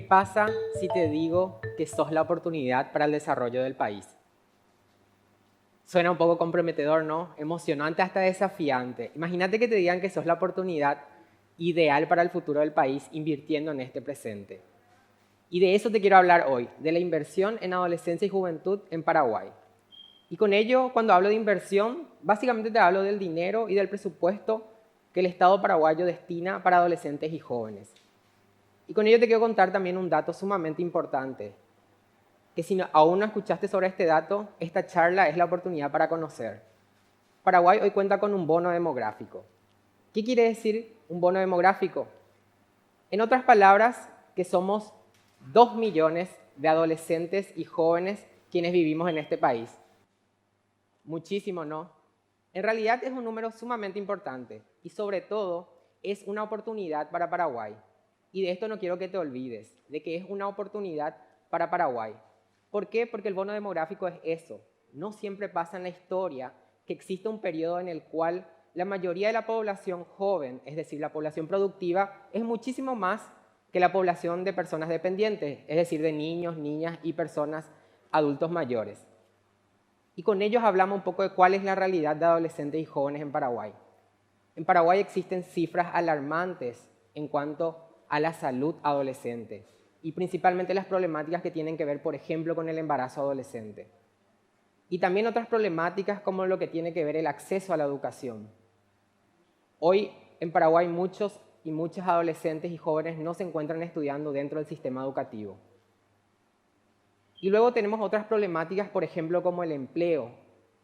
pasa si te digo que sos la oportunidad para el desarrollo del país? Suena un poco comprometedor, ¿no? Emocionante, hasta desafiante. Imagínate que te digan que sos la oportunidad ideal para el futuro del país invirtiendo en este presente. Y de eso te quiero hablar hoy, de la inversión en adolescencia y juventud en Paraguay. Y con ello, cuando hablo de inversión, básicamente te hablo del dinero y del presupuesto que el Estado paraguayo destina para adolescentes y jóvenes. Y con ello te quiero contar también un dato sumamente importante, que si aún no escuchaste sobre este dato, esta charla es la oportunidad para conocer. Paraguay hoy cuenta con un bono demográfico. ¿Qué quiere decir un bono demográfico? En otras palabras, que somos 2 millones de adolescentes y jóvenes quienes vivimos en este país. Muchísimo, ¿no? En realidad es un número sumamente importante y sobre todo es una oportunidad para Paraguay. Y de esto no quiero que te olvides, de que es una oportunidad para Paraguay. ¿Por qué? Porque el bono demográfico es eso. No siempre pasa en la historia que existe un periodo en el cual la mayoría de la población joven, es decir, la población productiva, es muchísimo más que la población de personas dependientes, es decir, de niños, niñas y personas adultos mayores. Y con ellos hablamos un poco de cuál es la realidad de adolescentes y jóvenes en Paraguay. En Paraguay existen cifras alarmantes en cuanto a la salud adolescente y principalmente las problemáticas que tienen que ver, por ejemplo, con el embarazo adolescente. Y también otras problemáticas como lo que tiene que ver el acceso a la educación. Hoy en Paraguay muchos y muchas adolescentes y jóvenes no se encuentran estudiando dentro del sistema educativo. Y luego tenemos otras problemáticas, por ejemplo, como el empleo,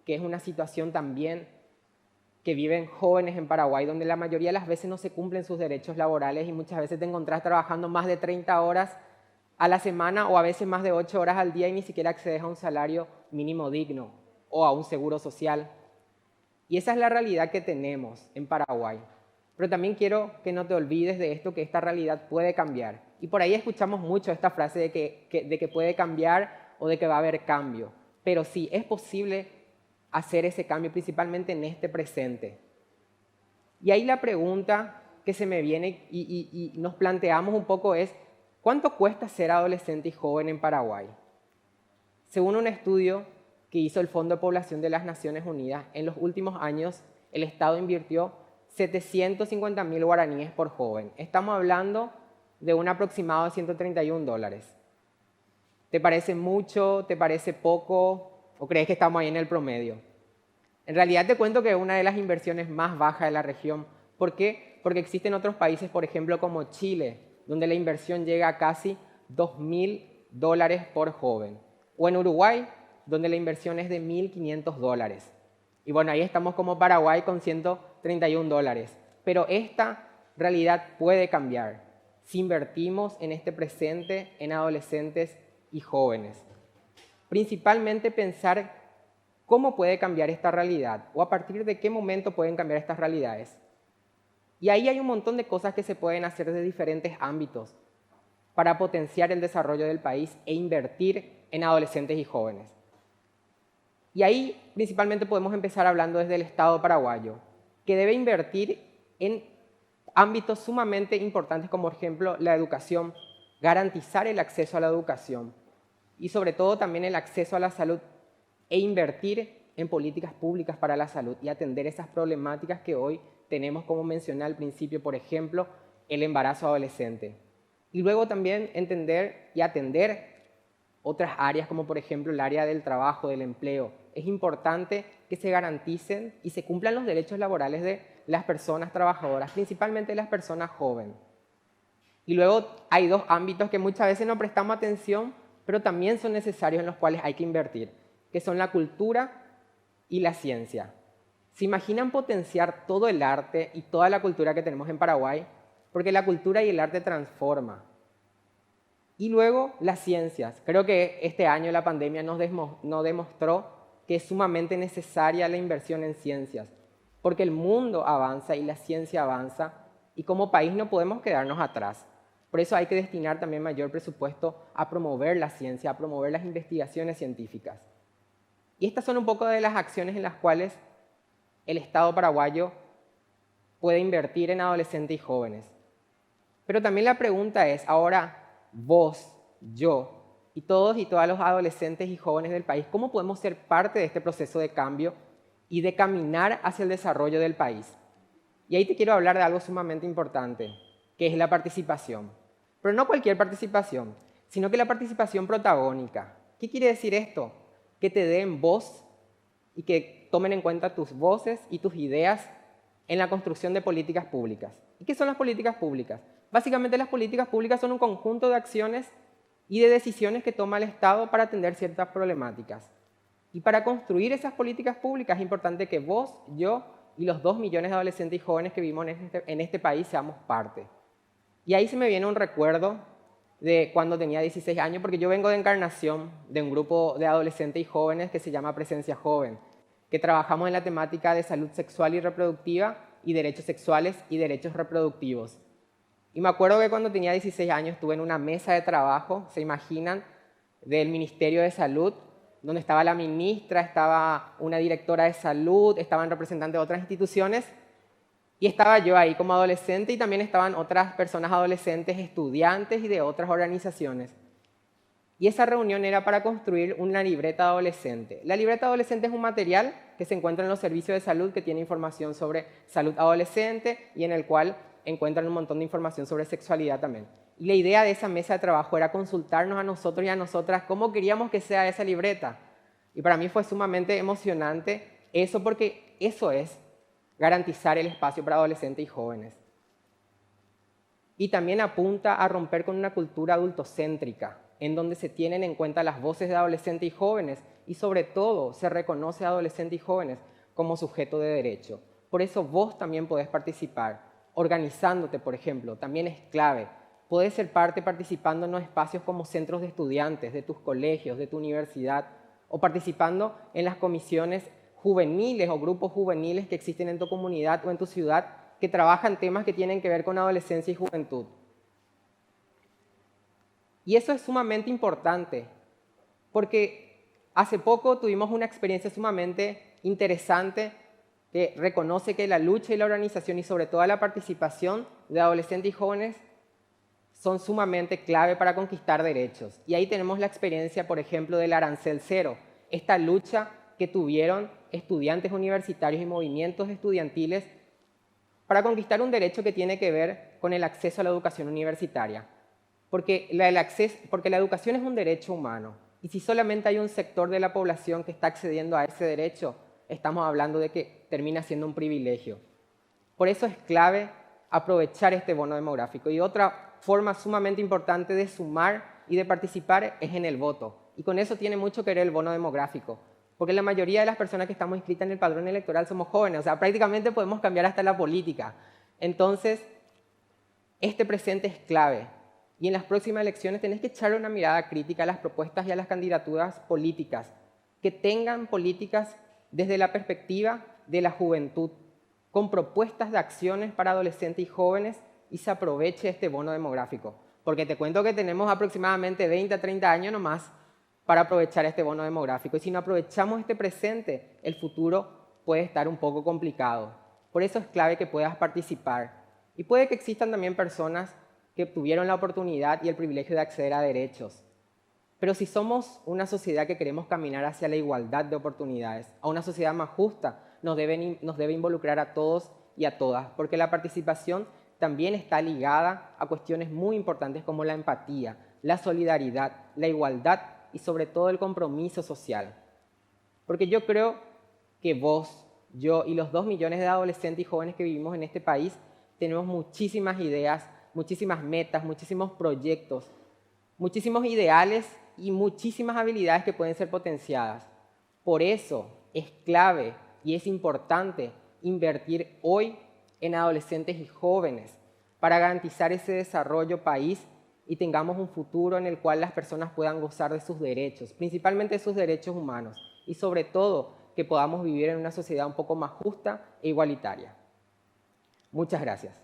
que es una situación también que viven jóvenes en Paraguay, donde la mayoría de las veces no se cumplen sus derechos laborales y muchas veces te encontrás trabajando más de 30 horas a la semana o a veces más de 8 horas al día y ni siquiera accedes a un salario mínimo digno o a un seguro social. Y esa es la realidad que tenemos en Paraguay. Pero también quiero que no te olvides de esto, que esta realidad puede cambiar. Y por ahí escuchamos mucho esta frase de que puede cambiar o de que va a haber cambio. Pero sí, es posible hacer ese cambio, principalmente en este presente. Y ahí la pregunta que se me viene y nos planteamos un poco es, ¿cuánto cuesta ser adolescente y joven en Paraguay? Según un estudio que hizo el Fondo de Población de las Naciones Unidas, en los últimos años el Estado invirtió 750.000 guaraníes por joven. Estamos hablando de un aproximado de $131. ¿Te parece mucho? ¿Te parece poco? ¿O crees que estamos ahí en el promedio? En realidad te cuento que es una de las inversiones más bajas de la región. ¿Por qué? Porque existen otros países, por ejemplo, como Chile, donde la inversión llega a casi $2.000 por joven. O en Uruguay, donde la inversión es de $1.500. Y bueno, ahí estamos como Paraguay con $131. Pero esta realidad puede cambiar si invertimos en este presente en adolescentes y jóvenes. Principalmente pensar cómo puede cambiar esta realidad o a partir de qué momento pueden cambiar estas realidades. Y ahí hay un montón de cosas que se pueden hacer desde diferentes ámbitos para potenciar el desarrollo del país e invertir en adolescentes y jóvenes. Y ahí principalmente podemos empezar hablando desde el Estado paraguayo, que debe invertir en ámbitos sumamente importantes como por ejemplo la educación, garantizar el acceso a la educación y sobre todo también el acceso a la salud e invertir en políticas públicas para la salud y atender esas problemáticas que hoy tenemos, como mencioné al principio, por ejemplo, el embarazo adolescente. Y luego también entender y atender otras áreas como por ejemplo el área del trabajo, del empleo. Es importante que se garanticen y se cumplan los derechos laborales de las personas trabajadoras, principalmente las personas jóvenes. Y luego hay dos ámbitos que muchas veces no prestamos atención, pero también son necesarios en los cuales hay que invertir, que son la cultura y la ciencia. ¿Se imaginan potenciar todo el arte y toda la cultura que tenemos en Paraguay? Porque la cultura y el arte transforma. Y luego las ciencias. Creo que este año la pandemia nos demostró que es sumamente necesaria la inversión en ciencias, porque el mundo avanza y la ciencia avanza y como país no podemos quedarnos atrás. Por eso hay que destinar también mayor presupuesto a promover la ciencia, a promover las investigaciones científicas. Y estas son un poco de las acciones en las cuales el Estado paraguayo puede invertir en adolescentes y jóvenes. Pero también la pregunta es, ahora, vos, yo y todos y todas los adolescentes y jóvenes del país, cómo podemos ser parte de este proceso de cambio y de caminar hacia el desarrollo del país. Y ahí te quiero hablar de algo sumamente importante, que es la participación. Pero no cualquier participación, sino que la participación protagónica. ¿Qué quiere decir esto? Que te den voz y que tomen en cuenta tus voces y tus ideas en la construcción de políticas públicas. ¿Y qué son las políticas públicas? Básicamente las políticas públicas son un conjunto de acciones y de decisiones que toma el Estado para atender ciertas problemáticas. Y para construir esas políticas públicas es importante que vos, yo y los 2 millones de adolescentes y jóvenes que vivimos en este país seamos parte. Y ahí se me viene un recuerdo de cuando tenía 16 años, porque yo vengo de Encarnación, de un grupo de adolescentes y jóvenes que se llama Presencia Joven, que trabajamos en la temática de salud sexual y reproductiva y derechos sexuales y derechos reproductivos. Y me acuerdo que cuando tenía 16 años estuve en una mesa de trabajo, se imaginan, del Ministerio de Salud, donde estaba la ministra, estaba una directora de salud, estaban representantes de otras instituciones, y estaba yo ahí como adolescente y también estaban otras personas adolescentes, estudiantes y de otras organizaciones. Y esa reunión era para construir una libreta adolescente. La libreta adolescente es un material que se encuentra en los servicios de salud que tiene información sobre salud adolescente y en el cual encuentran un montón de información sobre sexualidad también. Y la idea de esa mesa de trabajo era consultarnos a nosotros y a nosotras cómo queríamos que sea esa libreta. Y para mí fue sumamente emocionante eso, porque eso es garantizar el espacio para adolescentes y jóvenes. Y también apunta a romper con una cultura adultocéntrica, en donde se tienen en cuenta las voces de adolescentes y jóvenes y sobre todo se reconoce a adolescentes y jóvenes como sujeto de derecho. Por eso vos también podés participar, organizándote, por ejemplo, también es clave. Podés ser parte participando en los espacios como centros de estudiantes, de tus colegios, de tu universidad, o participando en las comisiones juveniles o grupos juveniles que existen en tu comunidad o en tu ciudad que trabajan temas que tienen que ver con adolescencia y juventud. Y eso es sumamente importante, porque hace poco tuvimos una experiencia sumamente interesante que reconoce que la lucha y la organización y sobre todo la participación de adolescentes y jóvenes son sumamente clave para conquistar derechos. Y ahí tenemos la experiencia, por ejemplo, del Arancel Cero, esta lucha que tuvieron estudiantes universitarios y movimientos estudiantiles para conquistar un derecho que tiene que ver con el acceso a la educación universitaria. Porque la educación es un derecho humano, y si solamente hay un sector de la población que está accediendo a ese derecho, estamos hablando de que termina siendo un privilegio. Por eso es clave aprovechar este bono demográfico. Y otra forma sumamente importante de sumar y de participar es en el voto. Y con eso tiene mucho que ver el bono demográfico, porque la mayoría de las personas que estamos inscritas en el padrón electoral somos jóvenes, o sea, prácticamente podemos cambiar hasta la política. Entonces, este presente es clave. Y en las próximas elecciones tenés que echarle una mirada crítica a las propuestas y a las candidaturas políticas, que tengan políticas desde la perspectiva de la juventud, con propuestas de acciones para adolescentes y jóvenes, y se aproveche este bono demográfico. Porque te cuento que tenemos aproximadamente 20 a 30 años nomás para aprovechar este bono demográfico. Y si no aprovechamos este presente, el futuro puede estar un poco complicado. Por eso es clave que puedas participar. Y puede que existan también personas que tuvieron la oportunidad y el privilegio de acceder a derechos. Pero si somos una sociedad que queremos caminar hacia la igualdad de oportunidades, a una sociedad más justa, nos debe involucrar a todos y a todas, porque la participación también está ligada a cuestiones muy importantes como la empatía, la solidaridad, la igualdad y sobre todo el compromiso social. Porque yo creo que vos, yo y los 2 millones de adolescentes y jóvenes que vivimos en este país tenemos muchísimas ideas, muchísimas metas, muchísimos proyectos, muchísimos ideales y muchísimas habilidades que pueden ser potenciadas. Por eso es clave y es importante invertir hoy en adolescentes y jóvenes para garantizar ese desarrollo país y tengamos un futuro en el cual las personas puedan gozar de sus derechos, principalmente de sus derechos humanos, y sobre todo que podamos vivir en una sociedad un poco más justa e igualitaria. Muchas gracias.